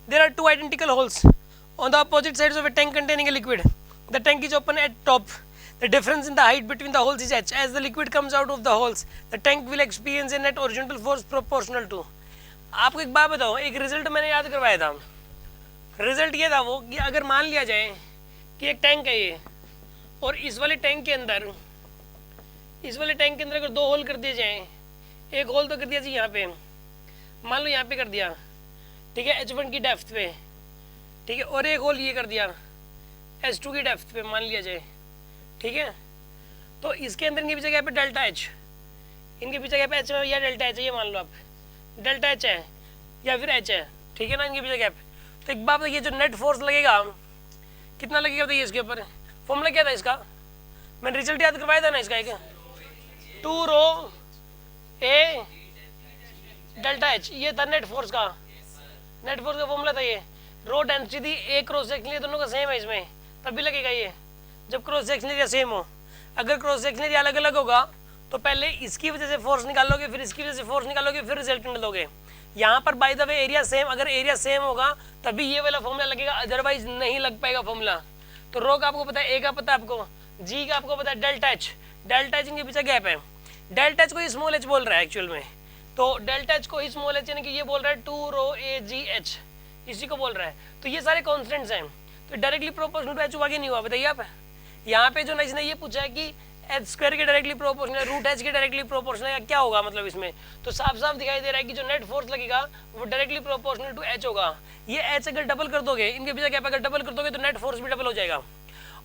there are two identical holes on the opposite sides of a tank containing a liquid. The tank is open at top. The difference in the height between the holes is h. As the liquid comes out of the holes, the tank will experience a net horizontal force proportional to. आपको एक बात बताओ, एक result मैंने याद करवाया था. Result ये था वो कि अगर मान लिया जाए कि एक टैंक है ये, और इस वाले टैंक के अंदर अगर दो होल कर दिए जाएं, एक होल तो कर दिया जी यहाँ पे, मान लो यहाँ पे कर दिया, ठीक है, h1 की डेप्थ पे, ठीक है, और एक होल ये कर दिया h2 की डेप्थ पे मान लिया जाए, ठीक है. तो इसके अंदर इनके पीछे गैप है डेल्टा एच, इनके पीछे गैप एच या डेल्टा एच है, ये मान लो आप डेल्टा एच है या फिर एच है, ठीक है ना, इनके पीछे गैप. तो एक बात ये जो नेट फोर्स लगेगा कितना लगेगा बताइए. इसके ऊपर फॉर्मूला क्या था इसका, मैंने रिजल्ट याद करवाया था ना इसका, एक 2 रो ए डेल्टा एच, ये था नेट फोर्स का फॉर्मूला था. ये रो डेंसिटी थी, एक क्रॉस सेक्शन एरिया दोनों का सेम है इसमें, तभी लगेगा ये जब क्रॉस सेक्शन एरिया सेम हो. अगर क्रॉस सेक्शन एरिया अलग अलग होगा तो पहले इसकी वजह से फोर्स निकालोगे, फिर इसकी वजह से फोर्स निकालोगे, फिर रिजल्टेंट दोगे. यहाँ पर by the way area same, अगर एरिया सेम होगा तभी ये वाला फॉर्मूला लगेगा, अदरवाइज नहीं लग पाएगा फॉर्मूला. तो रो का आपको पता है, ए का पता है आपको, जी का आपको पता है, डेल्टा एच इनके पीछे गैप है. डेल्टा एच को स्मॉल एच बोल रहा है एक्चुअल में, तो डेल्टा एच को स्मॉल एच यानी कि ये बोल रहा है 2 रो ए जी एच, इसी को बोल रहा है. तो ये सारे कॉन्स्टेंट्स हैं, तो डायरेक्टली प्रोपोर्शनल टू एच हुआ कि नहीं हुआ बताइए आप. यहाँ पे जो ना इसने ये पूछा है कि एच स्क्वायर के डायरेक्टली प्रोपोर्शनल, रूट एच के डायरेक्टली प्रोपोर्शनल है, क्या होगा मतलब इसमें. तो साफ साफ दिखाई दे रहा है कि जो नेट फोर्स लगेगा वो डायरेक्टली प्रोपोर्शनल टू एच होगा. ये एच अगर डबल कर दोगे, इनके पीछे गैप अगर डबल कर दोगे तो नेट फोर्स भी डबल हो जाएगा.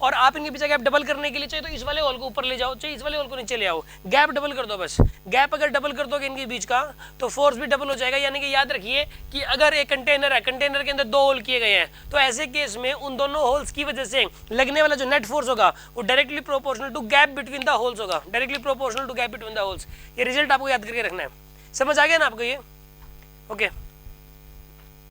और आप इनके पीछे गैप डबल करने के लिए चाहिए तो इस वाले होल को ऊपर ले जाओ, चाहिए इस वाले होल को नीचे ले आओ, गैप डबल कर दो बस. गैप अगर डबल कर दोगे इनके बीच का तो फोर्स भी डबल हो जाएगा. यानी कि याद रखिए कि अगर एक कंटेनर है, कंटेनर के अंदर 2 होल किए गए हैं, तो ऐसे केस में उन दोनों होल्स की वजह से लगने वाला जो नेट फोर्स होगा वो directly proportional to gap between the holes होगा, directly proportional to gap between the holes. ये रिजल्ट आपको याद करके रखना है. समझ आ गया ना आपको ये? ओके.